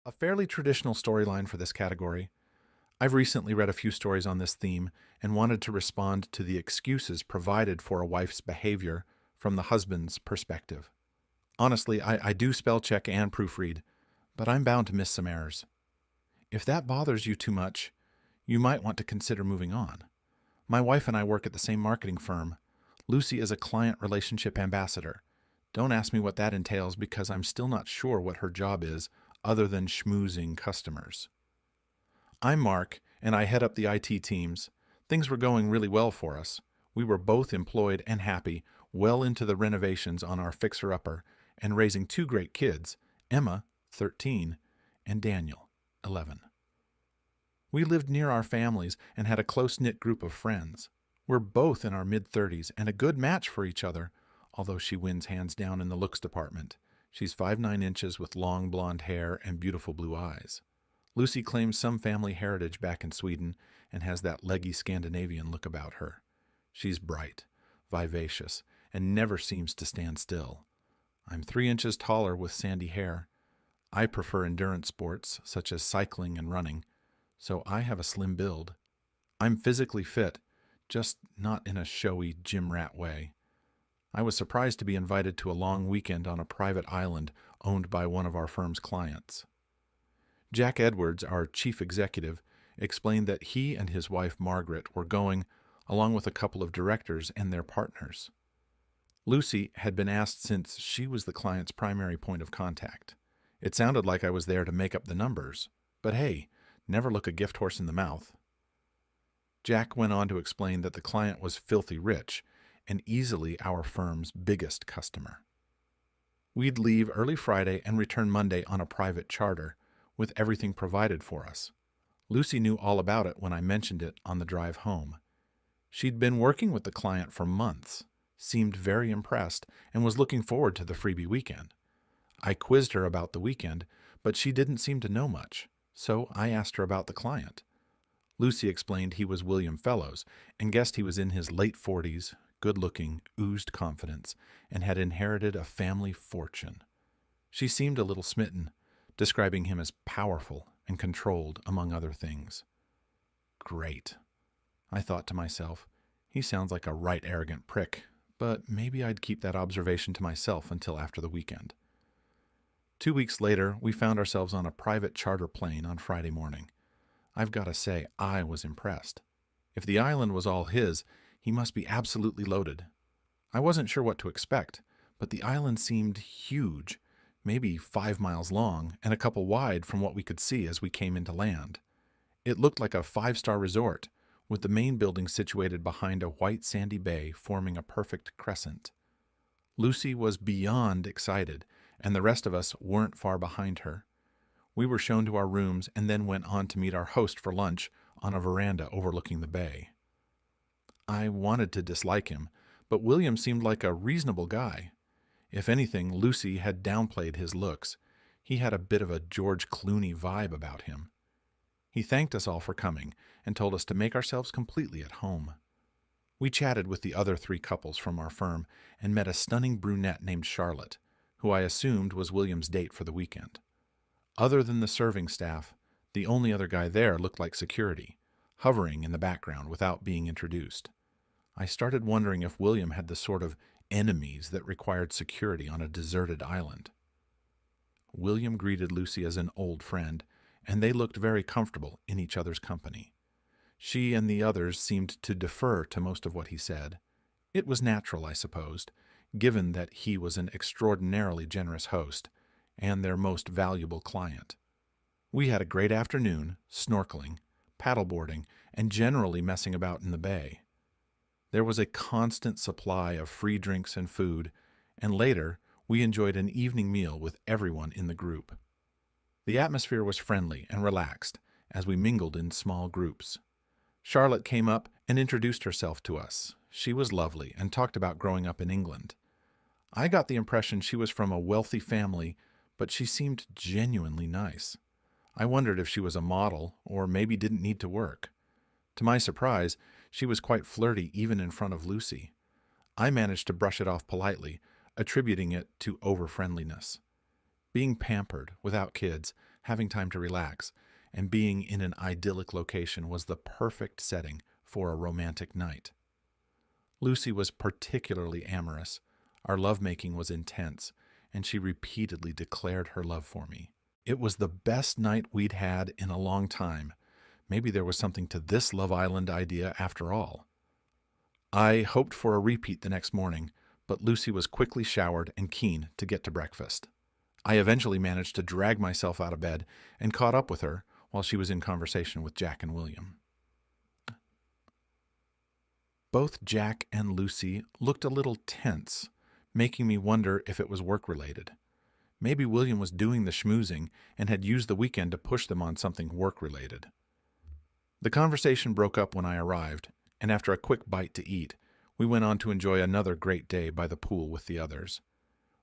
A fairly traditional storyline for this category. I've recently read a few stories on this theme and wanted to respond to the excuses provided for a wife's behavior from the husband's perspective. Honestly, I do spell check and proofread, but I'm bound to miss some errors. If that bothers you too much, you might want to consider moving on. My wife and I work at the same marketing firm. Lucy is a client relationship ambassador. Don't ask me what that entails because I'm still not sure what her job is other than schmoozing customers. I'm Mark, and I head up the IT teams. Things were going really well for us. We were both employed and happy, well into the renovations on our fixer-upper, and raising two great kids, Emma, 13, and Daniel, 11. We lived near our families and had a close-knit group of friends. We're both in our mid-30s and a good match for each other, although she wins hands down in the looks department. She's 5'9" inches with long blonde hair and beautiful blue eyes. Lucy claims some family heritage back in Sweden and has that leggy Scandinavian look about her. She's bright, vivacious, and never seems to stand still. I'm 3 inches taller with sandy hair. I prefer endurance sports such as cycling and running, so I have a slim build. I'm physically fit, just not in a showy gym rat way. I was surprised to be invited to a long weekend on a private island owned by one of our firm's clients. Jack Edwards, our chief executive, explained that he and his wife Margaret were going, along with a couple of directors and their partners. Lucy had been asked since she was the client's primary point of contact. It sounded like I was there to make up the numbers, but hey, never look a gift horse in the mouth. Jack went on to explain that the client was filthy rich and easily our firm's biggest customer. We'd leave early Friday and return Monday on a private charter, with everything provided for us. Lucy knew all about it when I mentioned it on the drive home. She'd been working with the client for months, seemed very impressed, and was looking forward to the freebie weekend. I quizzed her about the weekend, but she didn't seem to know much, so I asked her about the client. Lucy explained he was William Fellows and guessed he was in his late 40s, good-looking, oozed confidence, and had inherited a family fortune. She seemed a little smitten, describing him as powerful and controlled, among other things. Great. I thought to myself, he sounds like a right arrogant prick, but maybe I'd keep that observation to myself until after the weekend. 2 weeks later, we found ourselves on a private charter plane on Friday morning. I've got to say, I was impressed. If the island was all his, he must be absolutely loaded. I wasn't sure what to expect, but the island seemed huge, maybe 5 miles long and a couple wide from what we could see as we came into land. It looked like a 5-star resort, with the main building situated behind a white sandy bay forming a perfect crescent. Lucy was beyond excited, and the rest of us weren't far behind her. We were shown to our rooms and then went on to meet our host for lunch on a veranda overlooking the bay. I wanted to dislike him, but William seemed like a reasonable guy. If anything, Lucy had downplayed his looks. He had a bit of a George Clooney vibe about him. He thanked us all for coming and told us to make ourselves completely at home. We chatted with the other 3 couples from our firm and met a stunning brunette named Charlotte, who I assumed was William's date for the weekend. Other than the serving staff, the only other guy there looked like security, hovering in the background without being introduced. I started wondering if William had the sort of enemies that required security on a deserted island. William greeted Lucy as an old friend, and they looked very comfortable in each other's company. She and the others seemed to defer to most of what he said. It was natural, I supposed, given that he was an extraordinarily generous host and their most valuable client. We had a great afternoon, snorkeling, paddleboarding, and generally messing about in the bay. There was a constant supply of free drinks and food, and later we enjoyed an evening meal with everyone in the group. The atmosphere was friendly and relaxed as we mingled in small groups. Charlotte came up and introduced herself to us. She was lovely and talked about growing up in England. I got the impression she was from a wealthy family, but she seemed genuinely nice. I wondered if she was a model or maybe didn't need to work. To my surprise, she was quite flirty even in front of Lucy. I managed to brush it off politely, attributing it to over-friendliness. Being pampered, without kids, having time to relax, and being in an idyllic location was the perfect setting for a romantic night. Lucy was particularly amorous. Our lovemaking was intense, and she repeatedly declared her love for me. It was the best night we'd had in a long time. Maybe there was something to this Love Island idea after all. I hoped for a repeat the next morning, but Lucy was quickly showered and keen to get to breakfast. I eventually managed to drag myself out of bed and caught up with her while she was in conversation with Jack and William. Both Jack and Lucy looked a little tense, making me wonder if it was work-related. Maybe William was doing the schmoozing and had used the weekend to push them on something work-related. The conversation broke up when I arrived, and after a quick bite to eat, we went on to enjoy another great day by the pool with the others.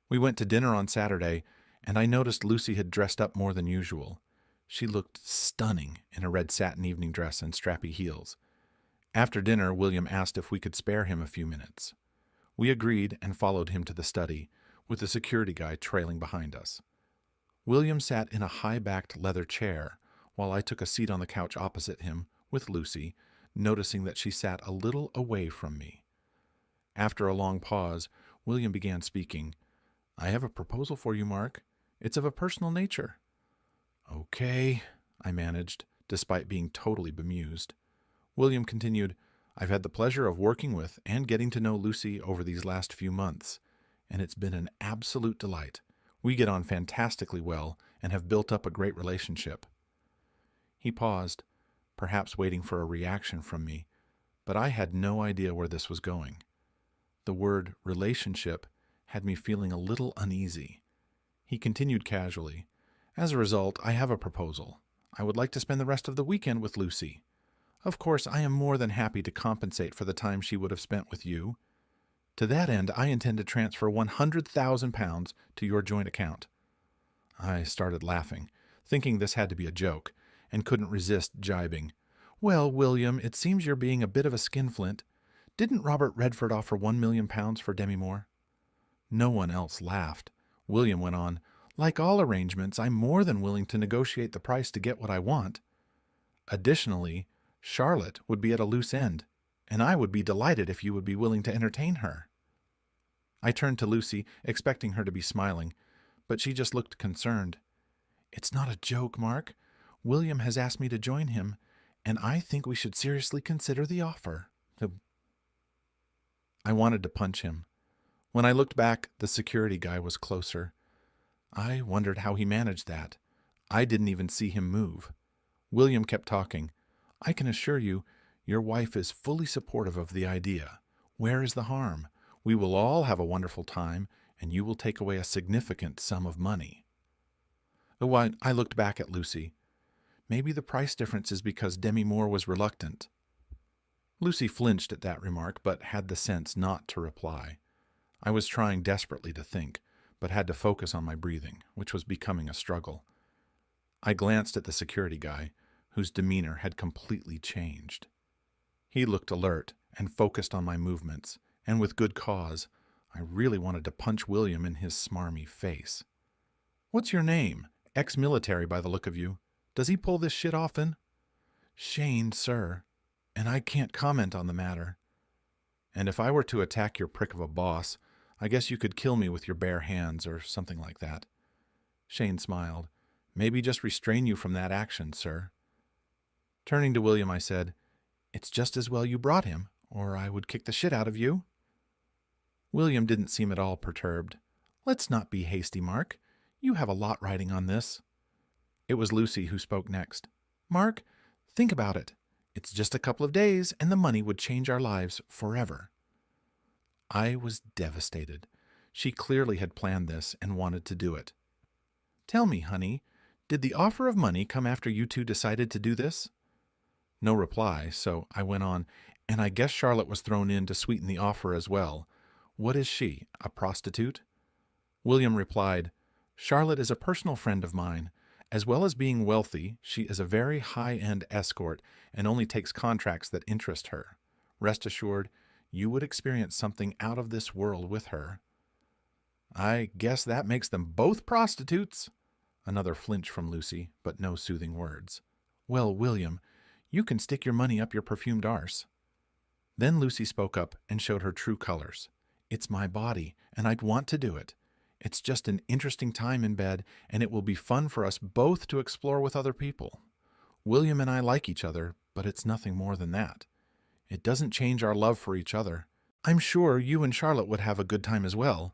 We went to dinner on Saturday, and I noticed Lucy had dressed up more than usual. She looked stunning in a red satin evening dress and strappy heels. After dinner, William asked if we could spare him a few minutes. We agreed and followed him to the study, with the security guy trailing behind us. William sat in a high-backed leather chair, while I took a seat on the couch opposite him with Lucy, noticing that she sat a little away from me. After a long pause, William began speaking. "I have a proposal for you, Mark. It's of a personal nature." "Okay," I managed, despite being totally bemused. William continued, "I've had the pleasure of working with and getting to know Lucy over these last few months, and it's been an absolute delight. We get on fantastically well and have built up a great relationship." He paused, perhaps waiting for a reaction from me, but I had no idea where this was going. The word relationship had me feeling a little uneasy. He continued casually, "As a result, I have a proposal. I would like to spend the rest of the weekend with Lucy. Of course, I am more than happy to compensate for the time she would have spent with you. To that end, I intend to transfer £100,000 to your joint account." I started laughing, thinking this had to be a joke, and couldn't resist jibing. "Well, William, it seems you're being a bit of a skinflint. Didn't Robert Redford offer £1 million for Demi Moore?" No one else laughed. William went on, "Like all arrangements, I'm more than willing to negotiate the price to get what I want. Additionally, Charlotte would be at a loose end, and I would be delighted if you would be willing to entertain her." I turned to Lucy, expecting her to be smiling, but she just looked concerned. "It's not a joke, Mark. William has asked me to join him, and I think we should seriously consider the offer." I wanted to punch him. When I looked back, the security guy was closer. I wondered how he managed that. I didn't even see him move. William kept talking. "I can assure you, your wife is fully supportive of the idea. Where is the harm? We will all have a wonderful time, and you will take away a significant sum of money." I looked back at Lucy. Maybe the price difference is because Demi Moore was reluctant. Lucy flinched at that remark, but had the sense not to reply. I was trying desperately to think, but had to focus on my breathing, which was becoming a struggle. I glanced at the security guy, whose demeanor had completely changed. He looked alert and focused on my movements, and with good cause. I really wanted to punch William in his smarmy face. "What's your name? Ex-military by the look of you. Does he pull this shit often?" "Shane, sir, and I can't comment on the matter." "And if I were to attack your prick of a boss, I guess you could kill me with your bare hands or something like that." Shane smiled. "Maybe just restrain you from that action, sir." Turning to William, I said, "It's just as well you brought him, or I would kick the shit out of you." William didn't seem at all perturbed. "Let's not be hasty, Mark. You have a lot riding on this." It was Lucy who spoke next. "Mark, think about it. It's just a couple of days, and the money would change our lives forever." I was devastated. She clearly had planned this and wanted to do it. "Tell me, honey, did the offer of money come after you two decided to do this?" No reply, so I went on, "And I guess Charlotte was thrown in to sweeten the offer as well. What is she, a prostitute?" William replied, "Charlotte is a personal friend of mine. As well as being wealthy, she is a very high-end escort and only takes contracts that interest her. Rest assured, you would experience something out of this world with her." "I guess that makes them both prostitutes." Another flinch from Lucy, but no soothing words. Well, William, you can stick your money up your perfumed arse. Then Lucy spoke up and showed her true colors. It's my body, and I'd want to do it. It's just an interesting time in bed, and it will be fun for us both to explore with other people. William and I like each other, but it's nothing more than that. It doesn't change our love for each other. I'm sure you and Charlotte would have a good time as well.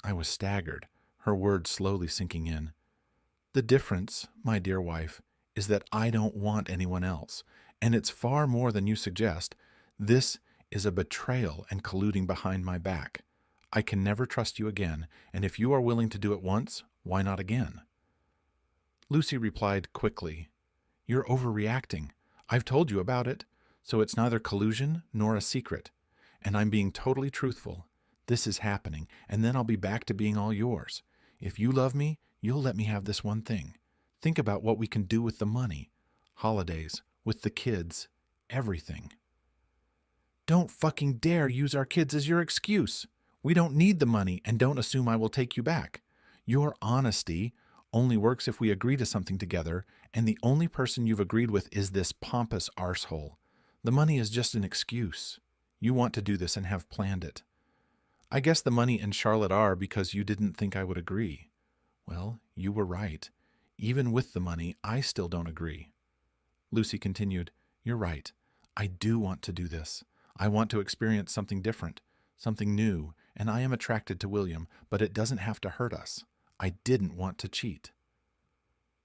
I was staggered, her words slowly sinking in. The difference, my dear wife, is that I don't want anyone else, and it's far more than you suggest. This is a betrayal and colluding behind my back. I can never trust you again, and if you are willing to do it once, why not again? Lucy replied quickly, You're overreacting. I've told you about it, so it's neither collusion nor a secret, and I'm being totally truthful. This is happening, and then I'll be back to being all yours. If you love me, you'll let me have this one thing. Think about what we can do with the money. Holidays, with the kids, everything. Don't fucking dare use our kids as your excuse. We don't need the money, and don't assume I will take you back. Your honesty only works if we agree to something together, and the only person you've agreed with is this pompous arsehole. The money is just an excuse. You want to do this and have planned it. I guess the money and Charlotte are because you didn't think I would agree. Well, you were right. Even with the money, I still don't agree. Lucy continued, You're right. I do want to do this. I want to experience something different, something new, and I am attracted to William, but it doesn't have to hurt us. I didn't want to cheat.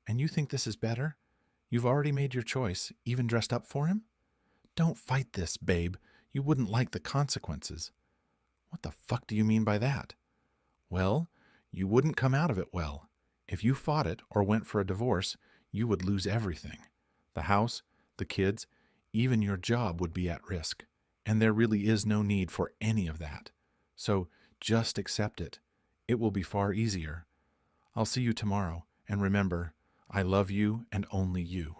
And you think this is better? You've already made your choice, even dressed up for him? Don't fight this, babe. You wouldn't like the consequences. What the fuck do you mean by that? Well, you wouldn't come out of it well. If you fought it or went for a divorce, you would lose everything. The house, the kids, even your job would be at risk. And there really is no need for any of that. So just accept it. It will be far easier. I'll see you tomorrow, and remember, I love you and only you.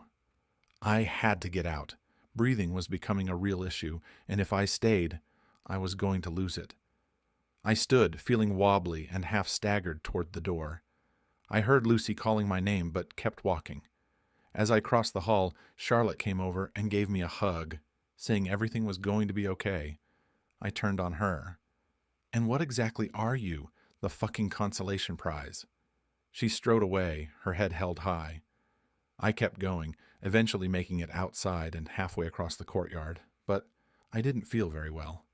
I had to get out. Breathing was becoming a real issue, and if I stayed, I was going to lose it. I stood, feeling wobbly and half staggered toward the door. I heard Lucy calling my name, but kept walking. As I crossed the hall, Charlotte came over and gave me a hug, saying everything was going to be okay. I turned on her. And what exactly are you, the fucking consolation prize? She strode away, her head held high. I kept going, eventually making it outside and halfway across the courtyard, but I didn't feel very well.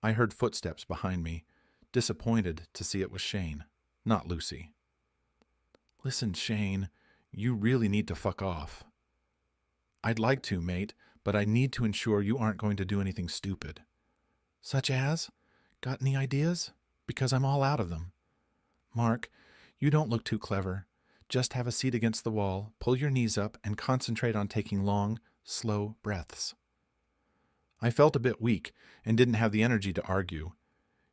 I heard footsteps behind me, disappointed to see it was Shane, not Lucy. Listen, Shane, you really need to fuck off. I'd like to, mate, but I need to ensure you aren't going to do anything stupid. Such as? Got any ideas? Because I'm all out of them. Mark, you don't look too clever. Just have a seat against the wall, pull your knees up, and concentrate on taking long, slow breaths. I felt a bit weak and didn't have the energy to argue.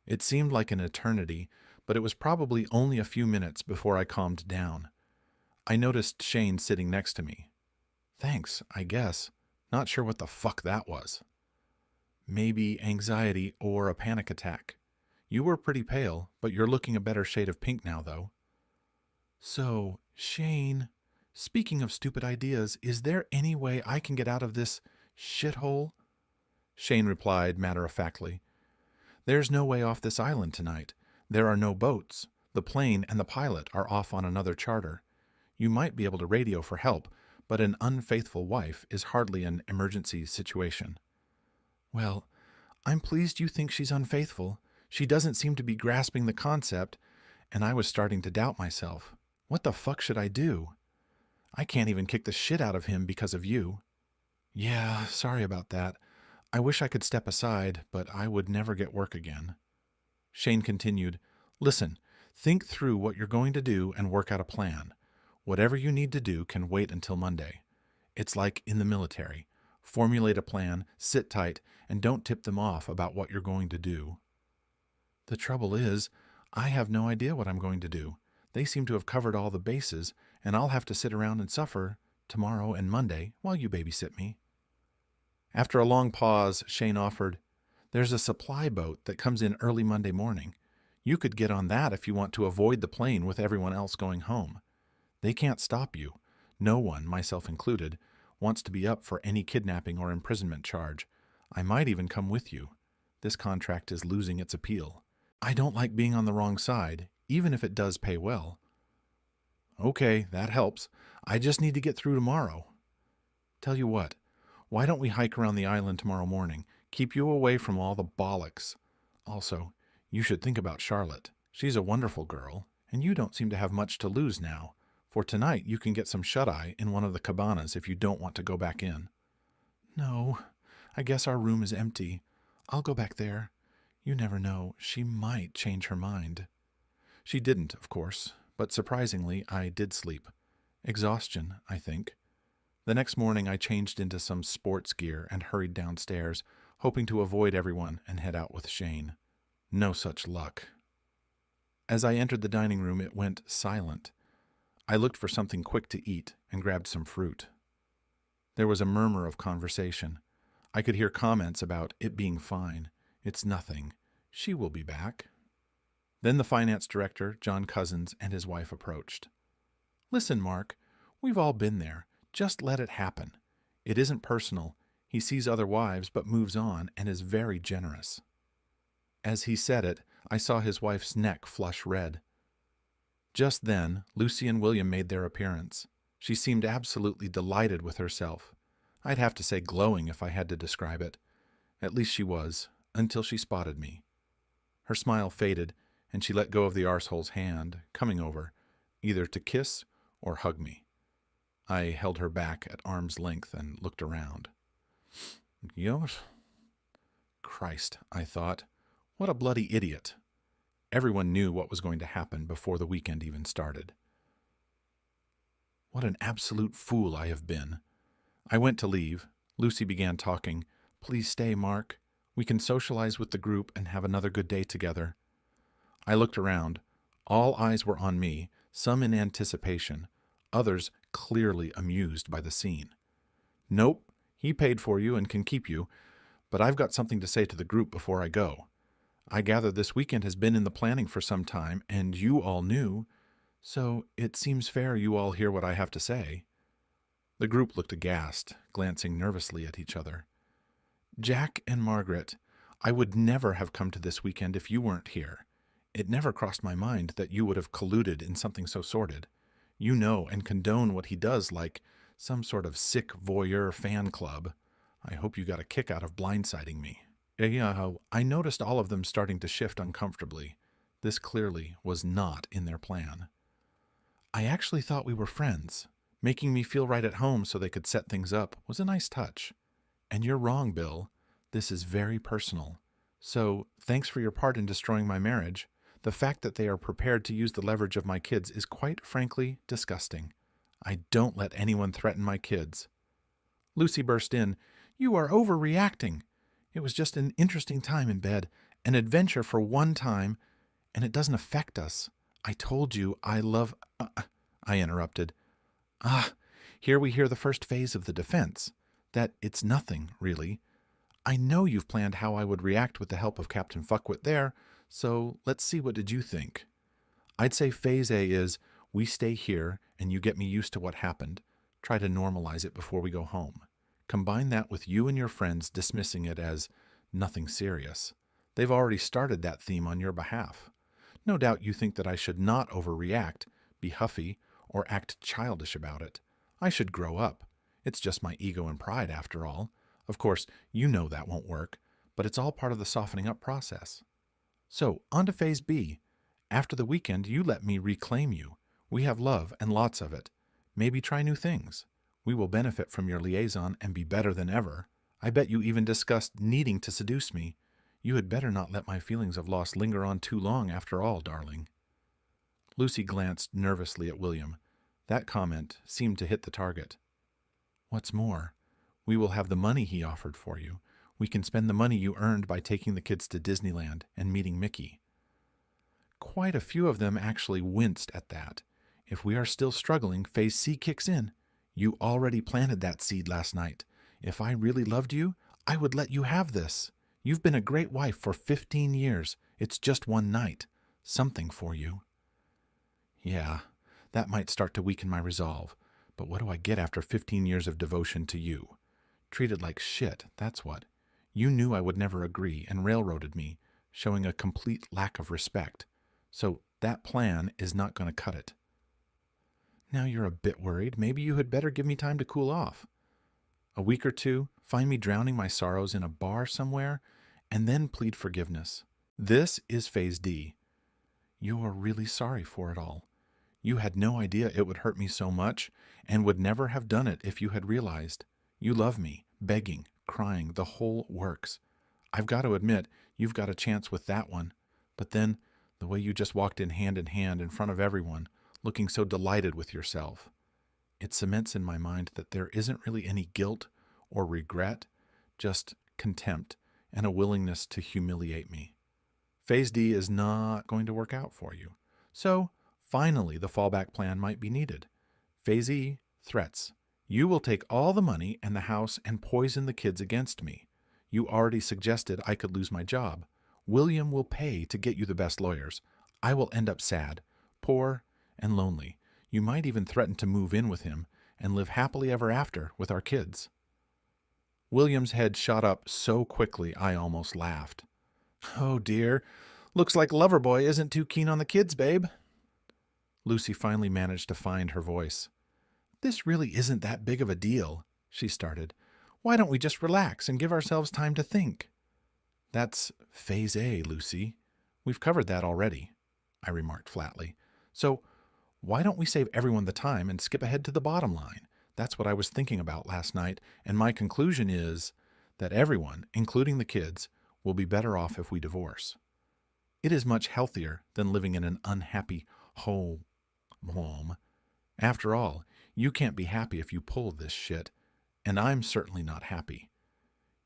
It seemed like an eternity, but it was probably only a few minutes before I calmed down. I noticed Shane sitting next to me. Thanks, I guess. Not sure what the fuck that was. Maybe anxiety or a panic attack. You were pretty pale, but you're looking a better shade of pink now, though. So, Shane, speaking of stupid ideas, is there any way I can get out of this shithole? Shane replied matter-of-factly. There's no way off this island tonight. There are no boats. The plane and the pilot are off on another charter. You might be able to radio for help, but an unfaithful wife is hardly an emergency situation. Well, I'm pleased you think she's unfaithful. She doesn't seem to be grasping the concept, and I was starting to doubt myself. What the fuck should I do? I can't even kick the shit out of him because of you. Yeah, sorry about that. I wish I could step aside, but I would never get work again. Shane continued, Listen, think through what you're going to do and work out a plan. Whatever you need to do can wait until Monday. It's like in the military. Formulate a plan, sit tight, and don't tip them off about what you're going to do. The trouble is, I have no idea what I'm going to do. They seem to have covered all the bases, and I'll have to sit around and suffer tomorrow and Monday while you babysit me. After a long pause, Shane offered, There's a supply boat that comes in early Monday morning. You could get on that if you want to avoid the plane with everyone else going home. They can't stop you. No one, myself included, wants to be up for any kidnapping or imprisonment charge. I might even come with you. This contract is losing its appeal. I don't like being on the wrong side, even if it does pay well. Okay, that helps. I just need to get through tomorrow. Tell you what, why don't we hike around the island tomorrow morning? Keep you away from all the bollocks. Also, you should think about Charlotte. She's a wonderful girl, and you don't seem to have much to lose now. For tonight, you can get some shut-eye in one of the cabanas if you don't want to go back in. No, I guess our room is empty. I'll go back there. You never know, she might change her mind. She didn't, of course, but surprisingly, I did sleep. Exhaustion, I think. The next morning, I changed into some sports gear and hurried downstairs, hoping to avoid everyone and head out with Shane. No such luck. As I entered the dining room, it went silent. I looked for something quick to eat and grabbed some fruit. There was a murmur of conversation. I could hear comments about it being fine. It's nothing. She will be back. Then the finance director, John Cousins, and his wife approached. Listen, Mark, we've all been there. Just let it happen. It isn't personal. He sees other wives but moves on and is very generous. As he said it, I saw his wife's neck flush red. Just then, Lucy and William made their appearance. She seemed absolutely delighted with herself. I'd have to say glowing if I had to describe it. At least she was, until she spotted me. Her smile faded, and she let go of the arsehole's hand, coming over, either to kiss or hug me. I held her back at arm's length and looked around. Yes. Christ, I thought. What a bloody idiot. Everyone knew what was going to happen before the weekend even started. What an absolute fool I have been. I went to leave. Lucy began talking. Please stay, Mark. We can socialize with the group and have another good day together. I looked around. All eyes were on me, some in anticipation, others clearly amused by the scene. Nope, he paid for you and can keep you, but I've got something to say to the group before I go. I gather this weekend has been in the planning for some time, and you all knew, so it seems fair you all hear what I have to say. The group looked aghast, glancing nervously at each other. Jack and Margaret, I would never have come to this weekend if you weren't here. It never crossed my mind that you would have colluded in something so sordid. You know and condone what he does like some sort of sick voyeur fan club. I hope you got a kick out of blindsiding me. I noticed all of them starting to shift uncomfortably. This clearly was not in their plan. I actually thought we were friends. Making me feel right at home so they could set things up was a nice touch. And you're wrong, Bill. This is very personal. So, thanks for your part in destroying my marriage. The fact that they are prepared to use the leverage of my kids is quite frankly disgusting. I don't let anyone threaten my kids. Lucy burst in. You are overreacting. It was just an interesting time in bed, an adventure for one time, and it doesn't affect us. I told you I love... I interrupted. Here we hear the first phase of the defense. That it's nothing, really. I know you've planned how I would react with the help of Captain Fuckwit there, so let's see, what did you think? I'd say phase A is, we stay here and you get me used to what happened. Try to normalize it before we go home. Combine that with you and your friends dismissing it as nothing serious. They've already started that theme on your behalf. No doubt you think that I should not overreact, be huffy, or act childish about it. I should grow up. It's just my ego and pride, after all. Of course, you know that won't work, but it's all part of the softening up process. So, on to phase B. After the weekend, you let me reclaim you. We have love, and lots of it. Maybe try new things. We will benefit from your liaison and be better than ever. I bet you even discussed needing to seduce me. You had better not let my feelings of loss linger on too long after all, darling. Lucy glanced nervously at William. That comment seemed to hit the target. What's more, we will have the money he offered for you. We can spend the money you earned by taking the kids to Disneyland and meeting Mickey. Quite a few of them actually winced at that. If we are still struggling, phase C kicks in. You already planted that seed last night. If I really loved you, I would let you have this. You've been a great wife for 15 years. It's just one night. something for you. Yeah, that might start to weaken my resolve, but what do I get after 15 years of devotion to you? Treated like shit, that's what. You knew I would never agree and railroaded me, showing a complete lack of respect. So that plan is not going to cut it. Now you're a bit worried. Maybe you had better give me time to cool off. A week or two, find me drowning my sorrows in a bar somewhere, and then plead forgiveness. This is Phase D. You are really sorry for it all. You had no idea it would hurt me so much, and would never have done it if you had realized. You love me, begging, crying, the whole works. I've got to admit, you've got a chance with that one. But then, the way you just walked in hand in front of everyone, looking so delighted with yourself. It cements in my mind that there isn't really any guilt or regret, just contempt and a willingness to humiliate me. Phase D is not going to work out for you. So, finally, the fallback plan might be needed. Phase E, threats. You will take all the money and the house and poison the kids against me. You already suggested I could lose my job. William will pay to get you the best lawyers. I will end up sad, poor, and lonely. You might even threaten to move in with him and live happily ever after with our kids. William's head shot up so quickly I almost laughed. Oh dear, looks like Loverboy isn't too keen on the kids, babe. Lucy finally managed to find her voice. This really isn't that big of a deal, she started. Why don't we just relax and give ourselves time to think? That's Phase A, Lucy. We've covered that already, I remarked flatly. So why don't we save everyone the time and skip ahead to the bottom line? That's what I was thinking about last night, and my conclusion is that everyone, including the kids, will be better off if we divorce. It is much healthier than living in an unhappy home. After all, you can't be happy if you pull this shit, and I'm certainly not happy.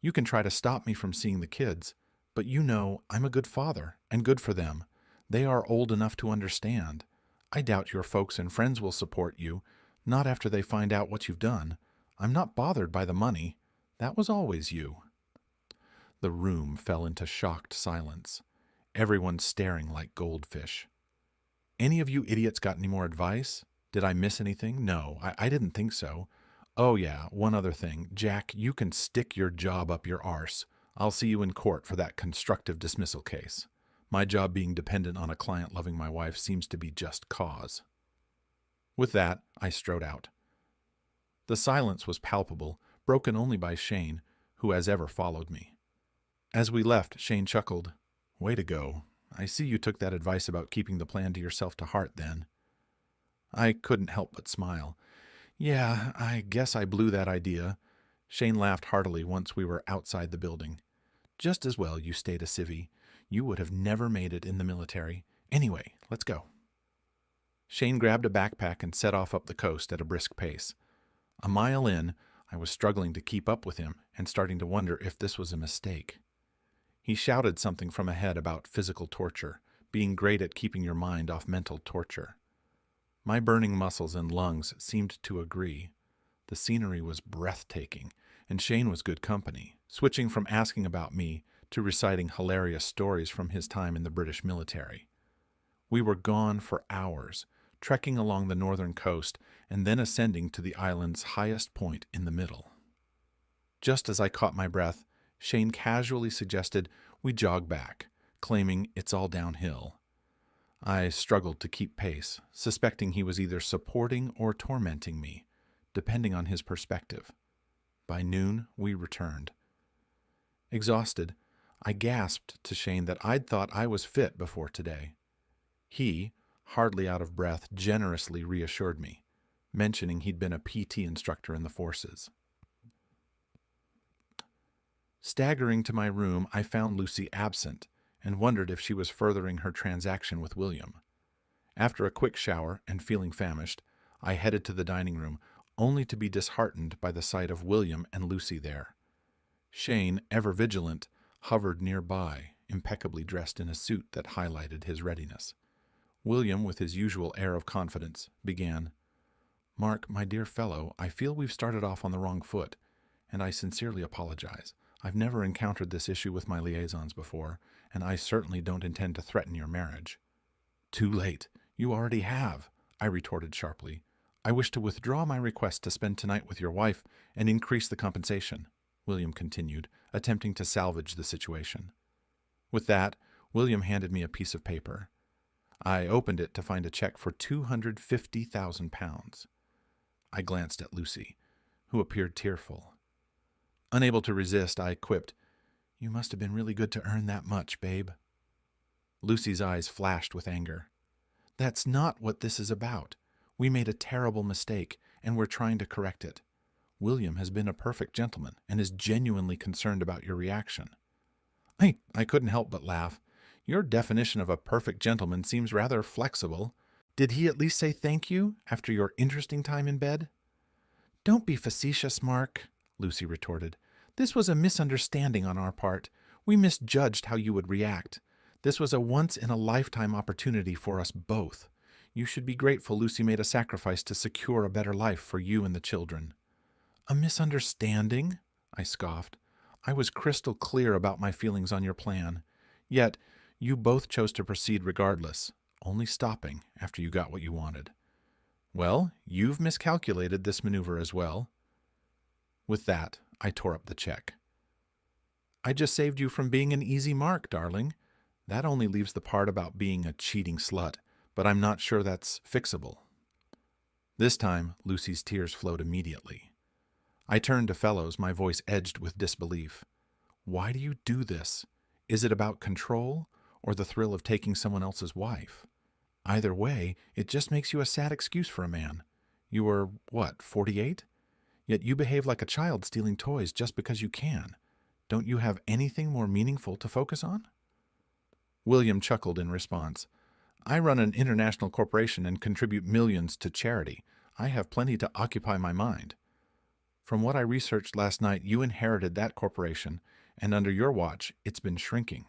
You can try to stop me from seeing the kids, but you know I'm a good father and good for them. They are old enough to understand. I doubt your folks and friends will support you, not after they find out what you've done. I'm not bothered by the money. That was always you. The room fell into shocked silence, everyone staring like goldfish. Any of you idiots got any more advice? Did I miss anything? No, I didn't think so. Oh yeah, one other thing. Jack, you can stick your job up your arse. I'll see you in court for that constructive dismissal case. My job being dependent on a client loving my wife seems to be just cause. With that, I strode out. The silence was palpable, broken only by Shane, who as ever followed me. As we left, Shane chuckled. Way to go. I see you took that advice about keeping the plan to yourself to heart then. I couldn't help but smile. Yeah, I guess I blew that idea. Shane laughed heartily once we were outside the building. Just as well you stayed a civvy. You would have never made it in the military. Anyway, let's go. Shane grabbed a backpack and set off up the coast at a brisk pace. A mile in, I was struggling to keep up with him and starting to wonder if this was a mistake. He shouted something from ahead about physical torture, being great at keeping your mind off mental torture. My burning muscles and lungs seemed to agree. The scenery was breathtaking, and Shane was good company, switching from asking about me to reciting hilarious stories from his time in the British military. We were gone for hours, trekking along the northern coast and then ascending to the island's highest point in the middle. Just as I caught my breath, Shane casually suggested we jog back, claiming it's all downhill. I struggled to keep pace, suspecting he was either supporting or tormenting me, depending on his perspective. By noon, we returned. Exhausted, I gasped to Shane that I'd thought I was fit before today. He, hardly out of breath, generously reassured me, mentioning he'd been a PT instructor in the forces. Staggering to my room, I found Lucy absent and wondered if she was furthering her transaction with William. After a quick shower and feeling famished, I headed to the dining room, only to be disheartened by the sight of William and Lucy there. Shane, ever vigilant, hovered nearby, impeccably dressed in a suit that highlighted his readiness. William, with his usual air of confidence, began, "Mark, my dear fellow, I feel we've started off on the wrong foot, and I sincerely apologize. I've never encountered this issue with my liaisons before, and I certainly don't intend to threaten your marriage." Too late. You already have, I retorted sharply. I wish to withdraw my request to spend tonight with your wife and increase the compensation, William continued, attempting to salvage the situation. With that, William handed me a piece of paper. I opened it to find a check for £250,000. I glanced at Lucy, who appeared tearful. Unable to resist, I quipped, "You must have been really good to earn that much, babe." Lucy's eyes flashed with anger. "That's not what this is about. We made a terrible mistake, and we're trying to correct it. William has been a perfect gentleman and is genuinely concerned about your reaction." I couldn't help but laugh. Your definition of a perfect gentleman seems rather flexible. Did he at least say thank you after your interesting time in bed? Don't be facetious, Mark, Lucy retorted. This was a misunderstanding on our part. We misjudged how you would react. This was a once-in-a-lifetime opportunity for us both. You should be grateful Lucy made a sacrifice to secure a better life for you and the children. A misunderstanding? I scoffed. I was crystal clear about my feelings on your plan. Yet, you both chose to proceed regardless, only stopping after you got what you wanted. Well, you've miscalculated this maneuver as well. With that, I tore up the check. I just saved you from being an easy mark, darling. That only leaves the part about being a cheating slut, but I'm not sure that's fixable. This time, Lucy's tears flowed immediately. I turned to Fellows, my voice edged with disbelief. Why do you do this? Is it about control or the thrill of taking someone else's wife? Either way, it just makes you a sad excuse for a man. You were, 48? Yet you behave like a child stealing toys just because you can. Don't you have anything more meaningful to focus on? William chuckled in response. I run an international corporation and contribute millions to charity. I have plenty to occupy my mind. From what I researched last night, you inherited that corporation, and under your watch, it's been shrinking.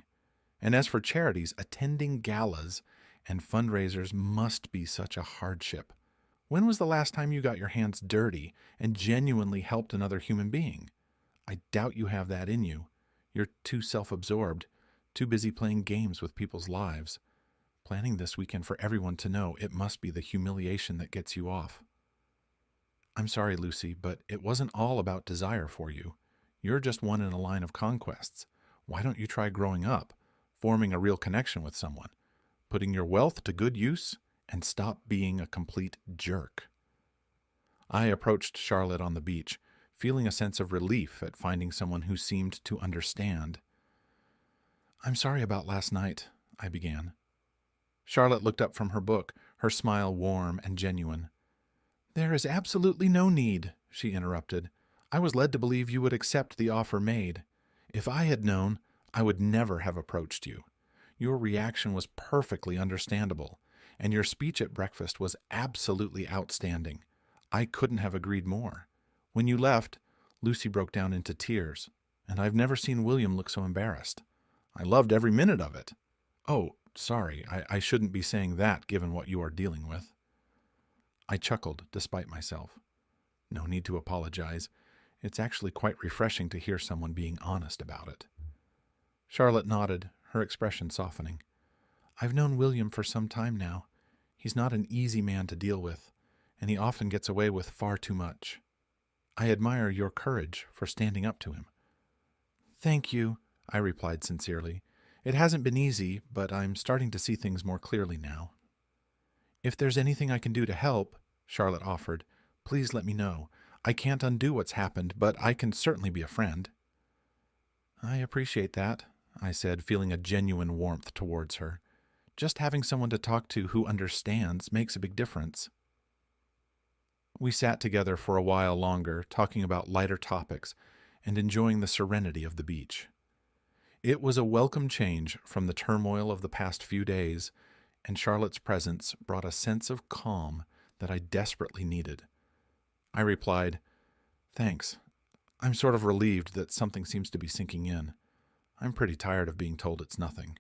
And as for charities, attending galas and fundraisers must be such a hardship. When was the last time you got your hands dirty and genuinely helped another human being? I doubt you have that in you. You're too self-absorbed, too busy playing games with people's lives. Planning this weekend for everyone to know, it must be the humiliation that gets you off. I'm sorry, Lucy, but it wasn't all about desire for you. You're just one in a line of conquests. Why don't you try growing up, forming a real connection with someone, putting your wealth to good use, and stop being a complete jerk? I approached Charlotte on the beach, feeling a sense of relief at finding someone who seemed to understand. I'm sorry about last night, I began. Charlotte looked up from her book, her smile warm and genuine. There is absolutely no need, she interrupted. I was led to believe you would accept the offer made. If I had known, I would never have approached you. Your reaction was perfectly understandable, and your speech at breakfast was absolutely outstanding. I couldn't have agreed more. When you left, Lucy broke down into tears, and I've never seen William look so embarrassed. I loved every minute of it. Oh, sorry, I shouldn't be saying that given what you are dealing with. I chuckled despite myself. No need to apologize. It's actually quite refreshing to hear someone being honest about it. Charlotte nodded, her expression softening. I've known William for some time now. He's not an easy man to deal with, and he often gets away with far too much. I admire your courage for standing up to him. Thank you, I replied sincerely. It hasn't been easy, but I'm starting to see things more clearly now. If there's anything I can do to help, Charlotte offered, please let me know. I can't undo what's happened, but I can certainly be a friend. I appreciate that, I said, feeling a genuine warmth towards her. Just having someone to talk to who understands makes a big difference. We sat together for a while longer, talking about lighter topics and enjoying the serenity of the beach. It was a welcome change from the turmoil of the past few days, and Charlotte's presence brought a sense of calm that I desperately needed. I replied, Thanks. I'm sort of relieved that something seems to be sinking in. I'm pretty tired of being told it's nothing.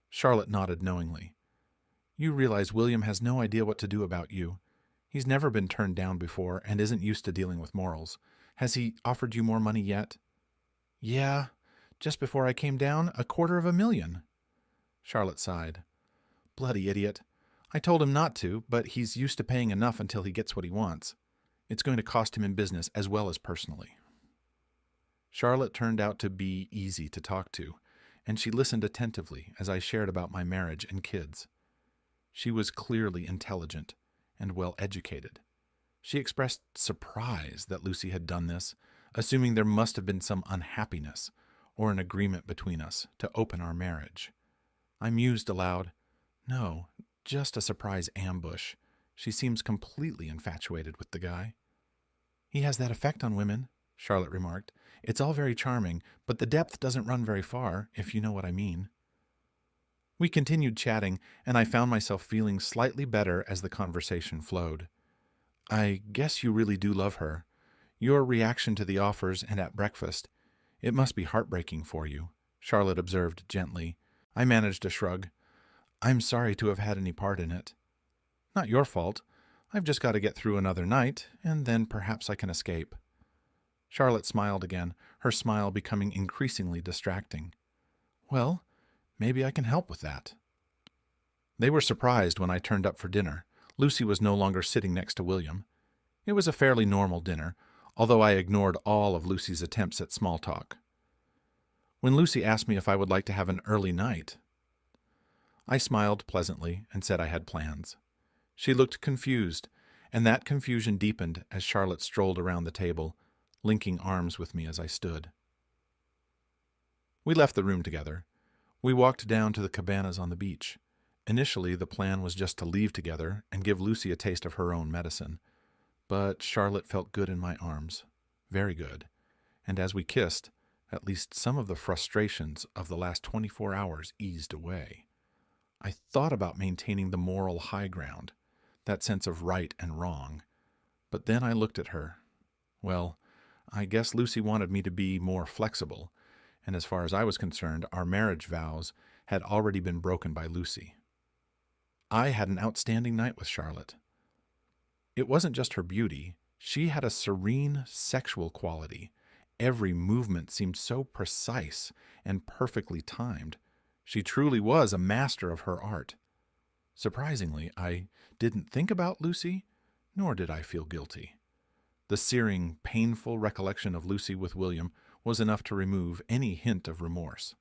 Charlotte nodded knowingly. You realize William has no idea what to do about you. He's never been turned down before and isn't used to dealing with morals. Has he offered you more money yet? Yeah, just before I came down, $250,000. Charlotte sighed. Bloody idiot. I told him not to, but he's used to paying enough until he gets what he wants. It's going to cost him in business as well as personally. Charlotte turned out to be easy to talk to, and she listened attentively as I shared about my marriage and kids. She was clearly intelligent and well educated. She expressed surprise that Lucy had done this, assuming there must have been some unhappiness or an agreement between us to open our marriage. I mused aloud, "No, just a surprise ambush. She seems completely infatuated with the guy." "He has that effect on women," Charlotte remarked. "It's all very charming, but the depth doesn't run very far, if you know what I mean." We continued chatting, and I found myself feeling slightly better as the conversation flowed. "I guess you really do love her. Your reaction to the offers and at breakfast, it must be heartbreaking for you," Charlotte observed gently. I managed a shrug. "I'm sorry to have had any part in it." "Not your fault. I've just got to get through another night, and then perhaps I can escape." Charlotte smiled again, her smile becoming increasingly distracting. "Well, maybe I can help with that." They were surprised when I turned up for dinner. Lucy was no longer sitting next to William. It was a fairly normal dinner, although I ignored all of Lucy's attempts at small talk. When Lucy asked me if I would like to have an early night, I smiled pleasantly and said I had plans. She looked confused, and that confusion deepened as Charlotte strolled around the table, linking arms with me as I stood. We left the room together. We walked down to the cabanas on the beach. Initially, the plan was just to leave together and give Lucy a taste of her own medicine. But Charlotte felt good in my arms, very good, and as we kissed, at least some of the frustrations of the last 24 hours eased away. I thought about maintaining the moral high ground, that sense of right and wrong, but then I looked at her. Well, I guess Lucy wanted me to be more flexible, and as far as I was concerned, our marriage vows had already been broken by Lucy. I had an outstanding night with Charlotte. It wasn't just her beauty. She had a serene sexual quality. Every movement seemed so precise and perfectly timed. She truly was a master of her art. Surprisingly, I didn't think about Lucy, nor did I feel guilty. The searing, painful recollection of Lucy with William was enough to remove any hint of remorse.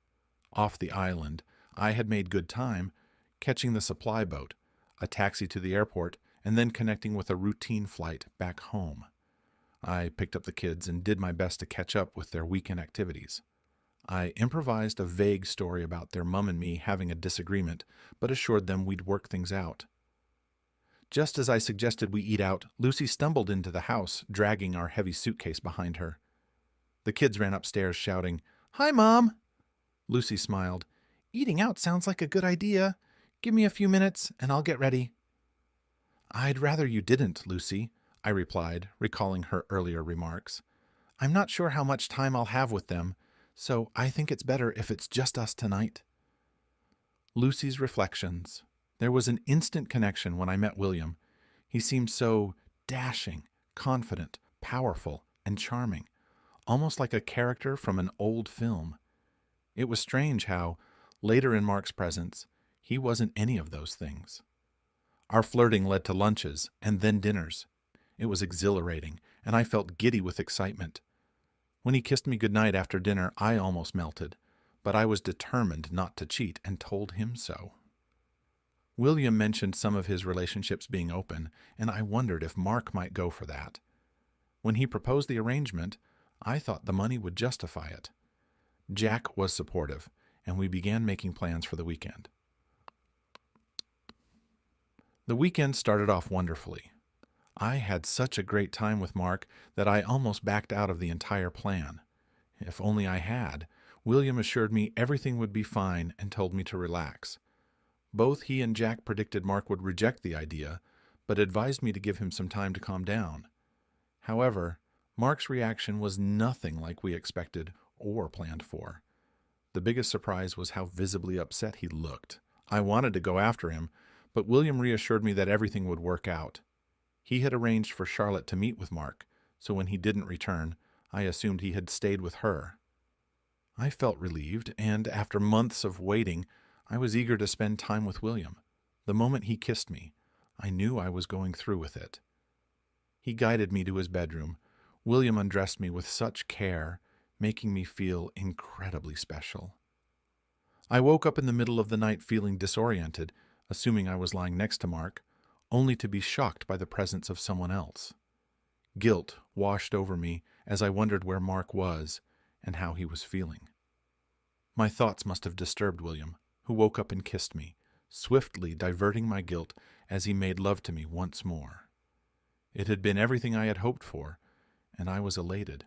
Off the island, I had made good time, catching the supply boat, a taxi to the airport, and then connecting with a routine flight back home. I picked up the kids and did my best to catch up with their weekend activities. I improvised a vague story about their mum and me having a disagreement, but assured them we'd work things out. Just as I suggested we eat out, Lucy stumbled into the house, dragging our heavy suitcase behind her. The kids ran upstairs shouting, "Hi, Mom!" Lucy smiled. "Eating out sounds like a good idea. Give me a few minutes, and I'll get ready." "I'd rather you didn't, Lucy," I replied, recalling her earlier remarks. "I'm not sure how much time I'll have with them, so I think it's better if it's just us tonight." Lucy's reflections. There was an instant connection when I met William. He seemed so dashing, confident, powerful, and charming, almost like a character from an old film. It was strange how, later in Mark's presence, he wasn't any of those things. Our flirting led to lunches and then dinners. It was exhilarating, and I felt giddy with excitement. When he kissed me goodnight after dinner, I almost melted, but I was determined not to cheat and told him so. William mentioned some of his relationships being open, and I wondered if Mark might go for that. When he proposed the arrangement, I thought the money would justify it. Jack was supportive, and we began making plans for the weekend. The weekend started off wonderfully. I had such a great time with Mark that I almost backed out of the entire plan. If only I had. William assured me everything would be fine and told me to relax. Both he and Jack predicted Mark would reject the idea, but advised me to give him some time to calm down. However, Mark's reaction was nothing like we expected or planned for. The biggest surprise was how visibly upset he looked. I wanted to go after him, but William reassured me that everything would work out. He had arranged for Charlotte to meet with Mark, so when he didn't return, I assumed he had stayed with her. I felt relieved, and after months of waiting, I was eager to spend time with William. The moment he kissed me, I knew I was going through with it. He guided me to his bedroom. William undressed me with such care, making me feel incredibly special. I woke up in the middle of the night feeling disoriented, assuming I was lying next to Mark, only to be shocked by the presence of someone else. Guilt washed over me as I wondered where Mark was and how he was feeling. My thoughts must have disturbed William, who woke up and kissed me, swiftly diverting my guilt as he made love to me once more. It had been everything I had hoped for, and I was elated.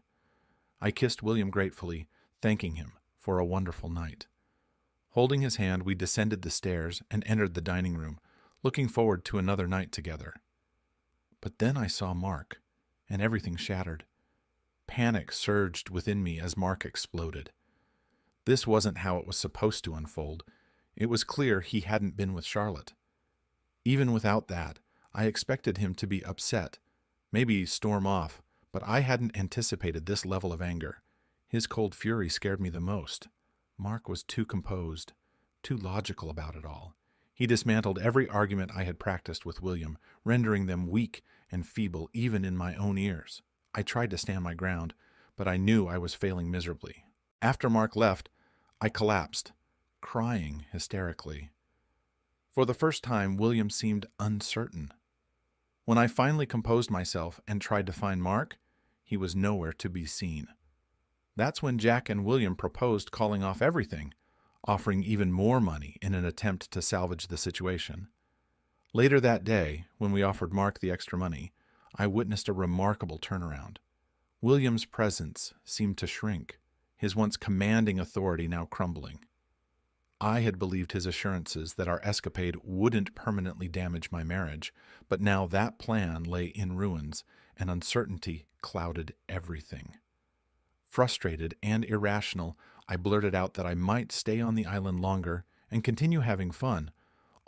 I kissed William gratefully, thanking him for a wonderful night. Holding his hand, we descended the stairs and entered the dining room, looking forward to another night together. But then I saw Mark, and everything shattered. Panic surged within me as Mark exploded. This wasn't how it was supposed to unfold. It was clear he hadn't been with Charlotte. Even without that, I expected him to be upset, maybe storm off, but I hadn't anticipated this level of anger. His cold fury scared me the most. Mark was too composed, too logical about it all. He dismantled every argument I had practiced with William, rendering them weak and feeble even in my own ears. I tried to stand my ground, but I knew I was failing miserably. After Mark left, I collapsed, crying hysterically. For the first time, William seemed uncertain. When I finally composed myself and tried to find Mark, he was nowhere to be seen. That's when Jack and William proposed calling off everything, offering even more money in an attempt to salvage the situation. Later that day, when we offered Mark the extra money, I witnessed a remarkable turnaround. William's presence seemed to shrink, his once commanding authority now crumbling. I had believed his assurances that our escapade wouldn't permanently damage my marriage, but now that plan lay in ruins, and uncertainty clouded everything. Frustrated and irrational, I blurted out that I might stay on the island longer and continue having fun,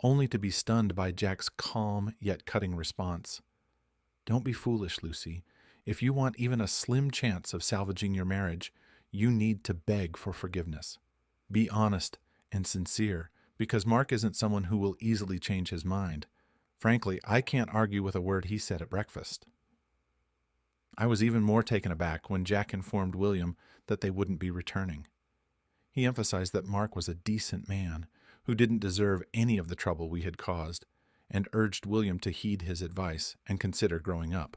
only to be stunned by Jack's calm yet cutting response. "Don't be foolish, Lucy. If you want even a slim chance of salvaging your marriage, you need to beg for forgiveness. Be honest and sincere, because Mark isn't someone who will easily change his mind. Frankly, I can't argue with a word he said at breakfast." I was even more taken aback when Jack informed William that they wouldn't be returning. He emphasized that Mark was a decent man who didn't deserve any of the trouble we had caused, and urged William to heed his advice and consider growing up.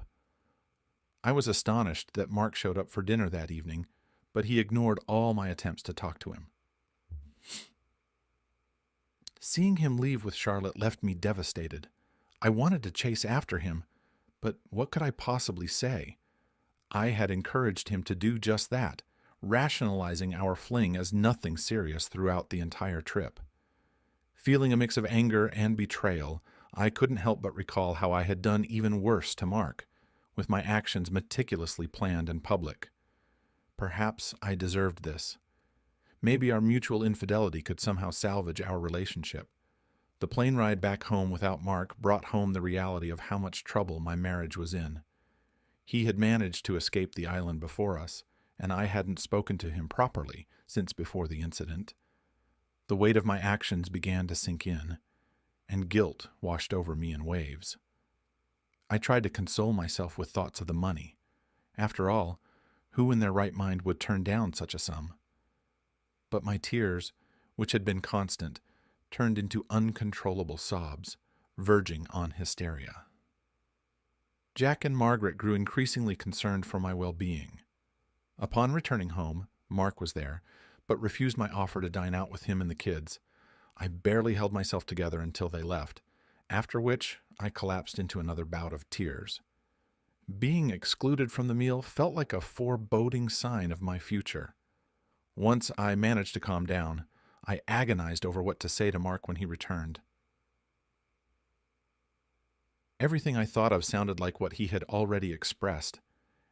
I was astonished that Mark showed up for dinner that evening, but he ignored all my attempts to talk to him. Seeing him leave with Charlotte left me devastated. I wanted to chase after him, but what could I possibly say? I had encouraged him to do just that, rationalizing our fling as nothing serious throughout the entire trip. Feeling a mix of anger and betrayal, I couldn't help but recall how I had done even worse to Mark, with my actions meticulously planned and public. Perhaps I deserved this. Maybe our mutual infidelity could somehow salvage our relationship. The plane ride back home without Mark brought home the reality of how much trouble my marriage was in. He had managed to escape the island before us, and I hadn't spoken to him properly since before the incident. The weight of my actions began to sink in, and guilt washed over me in waves. I tried to console myself with thoughts of the money. After all, who in their right mind would turn down such a sum? But my tears, which had been constant, turned into uncontrollable sobs, verging on hysteria. Jack and Margaret grew increasingly concerned for my well-being. Upon returning home, Mark was there, but refused my offer to dine out with him and the kids. I barely held myself together until they left, after which I collapsed into another bout of tears. Being excluded from the meal felt like a foreboding sign of my future. Once I managed to calm down, I agonized over what to say to Mark when he returned. Everything I thought of sounded like what he had already expressed,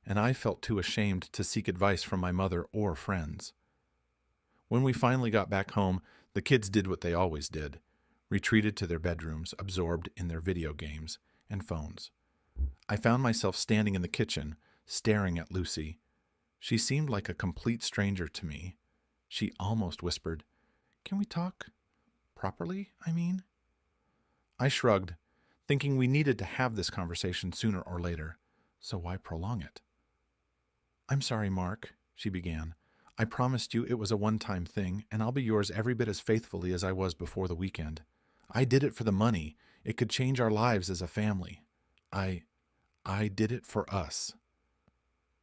and I felt too ashamed to seek advice from my mother or friends. When we finally got back home, the kids did what they always did, retreated to their bedrooms, absorbed in their video games and phones. I found myself standing in the kitchen, staring at Lucy. She seemed like a complete stranger to me. She almost whispered, "Can we talk properly, I mean?" I shrugged, thinking we needed to have this conversation sooner or later, so why prolong it? "I'm sorry, Mark," she began. "I promised you it was a one-time thing, and I'll be yours every bit as faithfully as I was before the weekend. I did it for the money. It could change our lives as a family. I did it for us."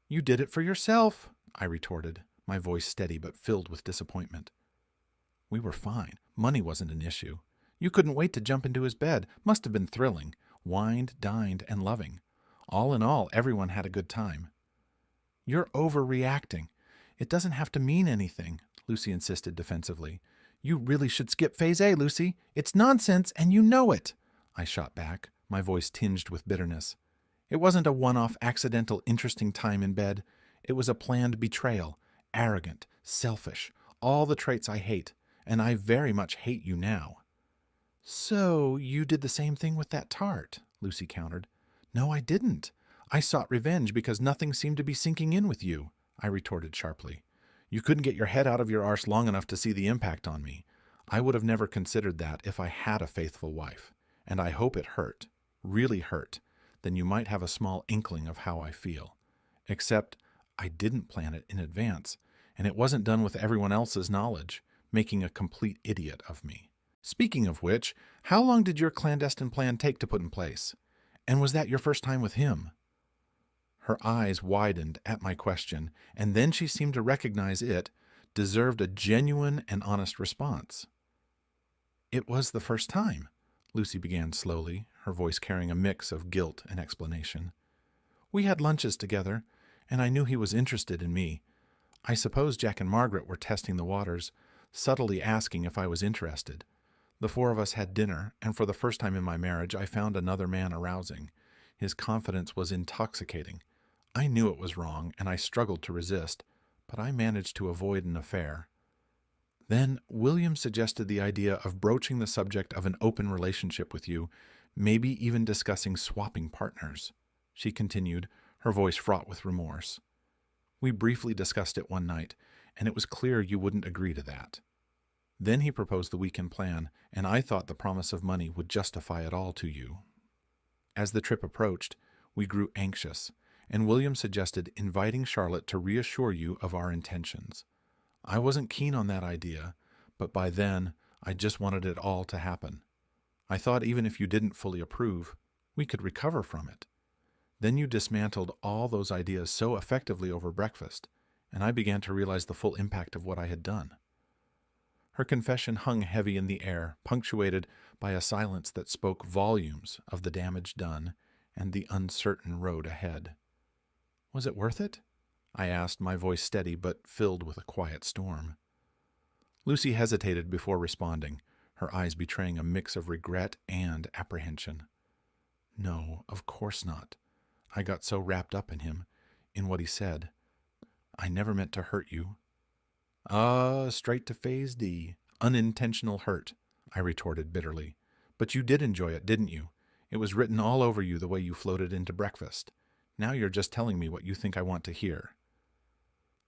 "You did it for yourself," I retorted, my voice steady but filled with disappointment. "We were fine. Money wasn't an issue. You couldn't wait to jump into his bed. Must have been thrilling. Wined, dined, and loving. All in all, everyone had a good time." "You're overreacting. It doesn't have to mean anything," Lucy insisted defensively. "You really should skip phase A, Lucy. It's nonsense, and you know it," I shot back, my voice tinged with bitterness. "It wasn't a one-off, accidental, interesting time in bed. It was a planned betrayal. Arrogant, selfish, all the traits I hate, and I very much hate you now." "So you did the same thing with that tart," Lucy countered. "No, I didn't. I sought revenge because nothing seemed to be sinking in with you," I retorted sharply. "You couldn't get your head out of your arse long enough to see the impact on me. I would have never considered that if I had a faithful wife, and I hope it hurt, really hurt, then you might have a small inkling of how I feel. Except I didn't plan it in advance, and it wasn't done with everyone else's knowledge, making a complete idiot of me. Speaking of which, how long did your clandestine plan take to put in place? And was that your first time with him?" Her eyes widened at my question, and then she seemed to recognize it deserved a genuine and honest response. "It was the first time," Lucy began slowly, her voice carrying a mix of guilt and explanation. "We had lunches together, and I knew he was interested in me. I suppose Jack and Margaret were testing the waters, subtly asking if I was interested. The four of us had dinner, and for the first time in my marriage, I found another man arousing. His confidence was intoxicating. I knew it was wrong, and I struggled to resist, but I managed to avoid an affair. Then William suggested the idea of broaching the subject of an open relationship with you, maybe even discussing swapping partners," she continued, her voice fraught with remorse. "We briefly discussed it one night, and it was clear you wouldn't agree to that. Then he proposed the weekend plan, and I thought the promise of money would justify it all to you. As the trip approached, we grew anxious, and William suggested inviting Charlotte to reassure you of our intentions. I wasn't keen on that idea, but by then I just wanted it all to happen. I thought even if you didn't fully approve, we could recover from it. Then you dismantled all those ideas so effectively over breakfast, and I began to realize the full impact of what I had done." Her confession hung heavy in the air, punctuated by a silence that spoke volumes of the damage done and the uncertain road ahead. "Was it worth it?" I asked, my voice steady but filled with a quiet storm. Lucy hesitated before responding, her eyes betraying a mix of regret and apprehension. "No, of course not. I got so wrapped up in him, in what he said. I never meant to hurt you." Straight to phase D. Unintentional hurt," I retorted bitterly. "But you did enjoy it, didn't you? It was written all over you the way you floated into breakfast. Now you're just telling me what you think I want to hear."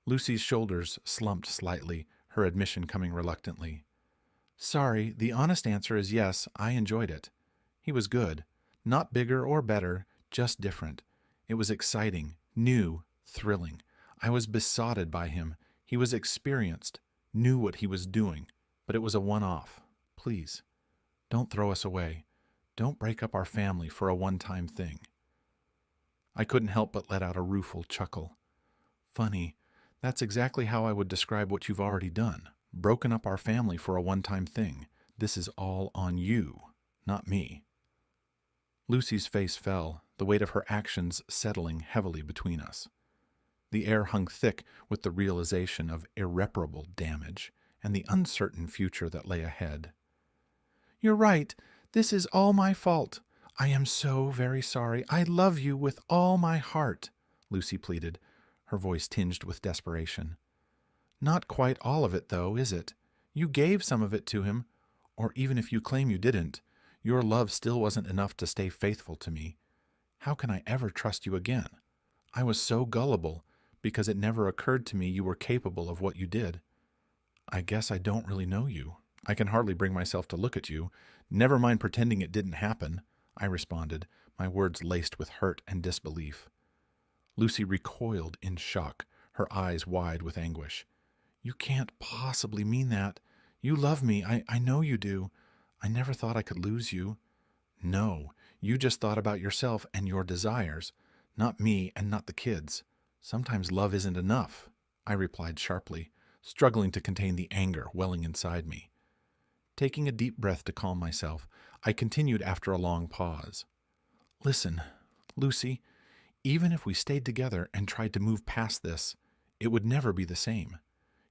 Lucy's shoulders slumped slightly, her admission coming reluctantly. "Sorry, the honest answer is yes, I enjoyed it. He was good. Not bigger or better, just different. It was exciting, new, thrilling. I was besotted by him. He was experienced, knew what he was doing, but it was a one-off. Please, don't throw us away. Don't break up our family for a one-time thing." I couldn't help but let out a rueful chuckle. "Funny, that's exactly how I would describe what you've already done. Broken up our family for a one-time thing. This is all on you, not me." Lucy's face fell, the weight of her actions settling heavily between us. The air hung thick with the realization of irreparable damage and the uncertain future that lay ahead. "You're right. This is all my fault. I am so very sorry. I love you with all my heart," Lucy pleaded, her voice tinged with desperation. "Not quite all of it, though, is it? You gave some of it to him, or even if you claim you didn't, your love still wasn't enough to stay faithful to me. How can I ever trust you again? I was so gullible, because it never occurred to me you were capable of what you did. I guess I don't really know you," I can hardly bring myself to look at you. Never mind pretending it didn't happen, I responded, my words laced with hurt and disbelief. Lucy recoiled in shock, her eyes wide with anguish. You can't possibly mean that. You love me. I know you do. I never thought I could lose you. No, you just thought about yourself and your desires, not me and not the kids. Sometimes love isn't enough, I replied sharply, struggling to contain the anger welling inside me. Taking a deep breath to calm myself, I continued after a long pause. Listen, Lucy, even if we stayed together and tried to move past this, it would never be the same.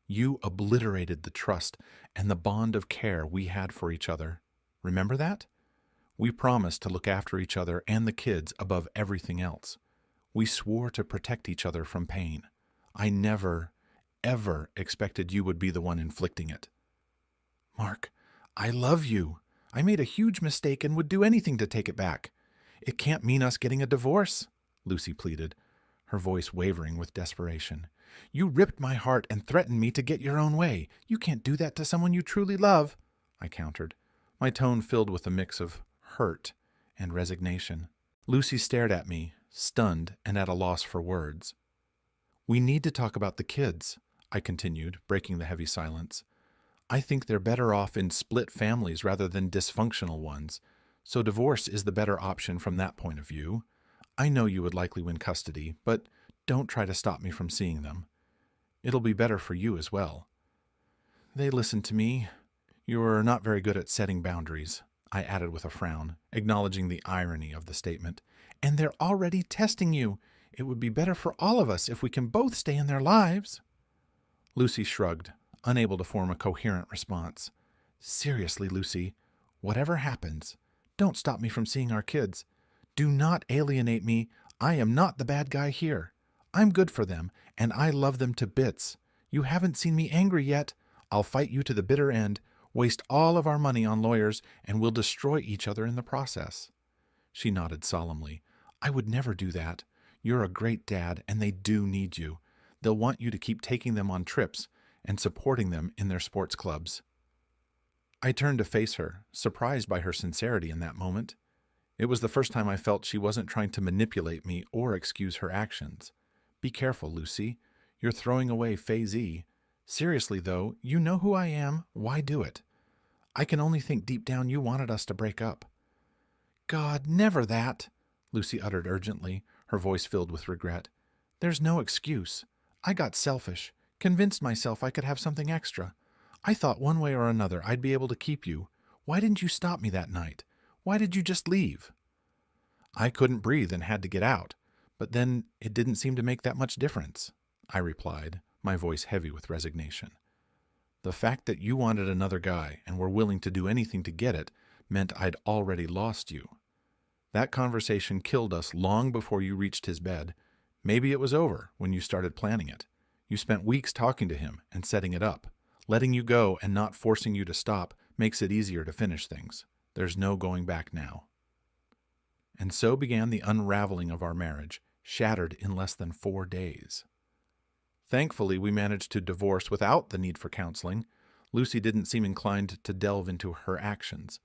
You obliterated the trust and the bond of care we had for each other. Remember that? We promised to look after each other and the kids above everything else. We swore to protect each other from pain. I never, ever expected you would be the one inflicting it. Mark, I love you. I made a huge mistake and would do anything to take it back. It can't mean us getting a divorce, Lucy pleaded, her voice wavering with desperation. You ripped my heart and threatened me to get your own way. You can't do that to someone you truly love, I countered, my tone filled with a mix of hurt and resignation. Lucy stared at me, stunned and at a loss for words. We need to talk about the kids, I continued, breaking the heavy silence. I think they're better off in split families rather than dysfunctional ones, so divorce is the better option from that point of view. I know you would likely win custody, but don't try to stop me from seeing them. It'll be better for you as well. They listen to me. You're not very good at setting boundaries, I added with a frown, acknowledging the irony of the statement. And they're already testing you. It would be better for all of us if we can both stay in their lives. Lucy shrugged, unable to form a coherent response. Seriously, Lucy, whatever happens, don't stop me from seeing our kids. Do not alienate me. I am not the bad guy here. I'm good for them, and I love them to bits. You haven't seen me angry yet. I'll fight you to the bitter end, waste all of our money on lawyers, and we'll destroy each other in the process. She nodded solemnly. I would never do that. You're a great dad, and they do need you. They'll want you to keep taking them on trips and supporting them in their sports clubs. I turned to face her, surprised by her sincerity in that moment. It was the first time I felt she wasn't trying to manipulate me or excuse her actions. Be careful, Lucy. You're throwing away Phase E. Seriously, though, you know who I am. Why do it? I can only think deep down you wanted us to break up. God, never that, Lucy uttered urgently, her voice filled with regret. There's no excuse. I got selfish, convinced myself I could have something extra. I thought one way or another I'd be able to keep you. Why didn't you stop me that night? Why did you just leave? I couldn't breathe and had to get out, but then it didn't seem to make that much difference, I replied, my voice heavy with resignation. The fact that you wanted another guy and were willing to do anything to get it meant I'd already lost you. That conversation killed us long before you reached his bed. Maybe it was over when you started planning it. You spent weeks talking to him and setting it up. Letting you go and not forcing you to stop makes it easier to finish things. There's no going back now. And so began the unraveling of our marriage, shattered in less than 4 days. Thankfully, we managed to divorce without the need for counseling. Lucy didn't seem inclined to delve into her actions.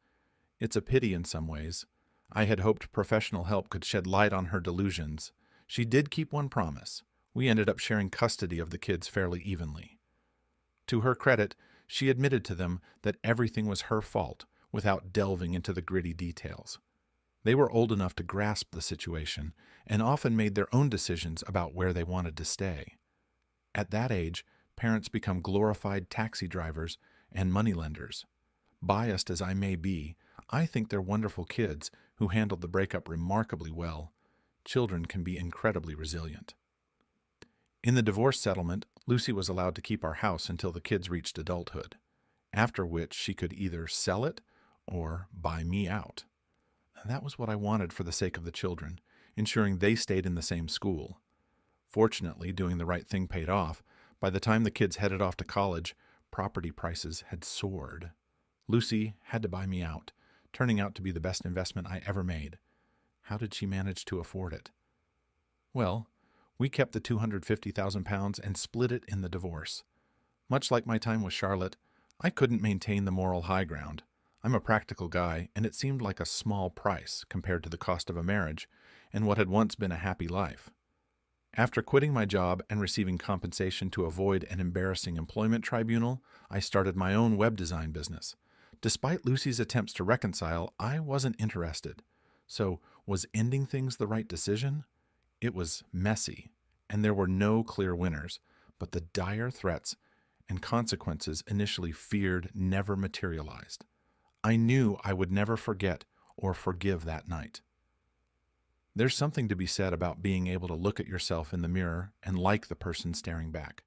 It's a pity in some ways. I had hoped professional help could shed light on her delusions. She did keep one promise. We ended up sharing custody of the kids fairly evenly. To her credit, she admitted to them that everything was her fault, without delving into the gritty details. They were old enough to grasp the situation and often made their own decisions about where they wanted to stay. At that age, parents become glorified taxi drivers and moneylenders. Biased as I may be, I think they're wonderful kids who handled the breakup remarkably well. Children can be incredibly resilient. In the divorce settlement, Lucy was allowed to keep our house until the kids reached adulthood, after which she could either sell it or buy me out. That was what I wanted for the sake of the children, ensuring they stayed in the same school. Fortunately, doing the right thing paid off. By the time the kids headed off to college, property prices had soared. Lucy had to buy me out, turning out to be the best investment I ever made. How did she manage to afford it? Well, we kept the £250,000 and split it in the divorce. Much like my time with Charlotte, I couldn't maintain the moral high ground. I'm a practical guy, and it seemed like a small price compared to the cost of a marriage and what had once been a happy life. After quitting my job and receiving compensation to avoid an embarrassing employment tribunal, I started my own web design business. Despite Lucy's attempts to reconcile, I wasn't interested. So, was ending things the right decision? It was messy, and there were no clear winners, but the dire threats and consequences initially feared never materialized. I knew I would never forget or forgive that night. There's something to be said about being able to look at yourself in the mirror and like the person staring back.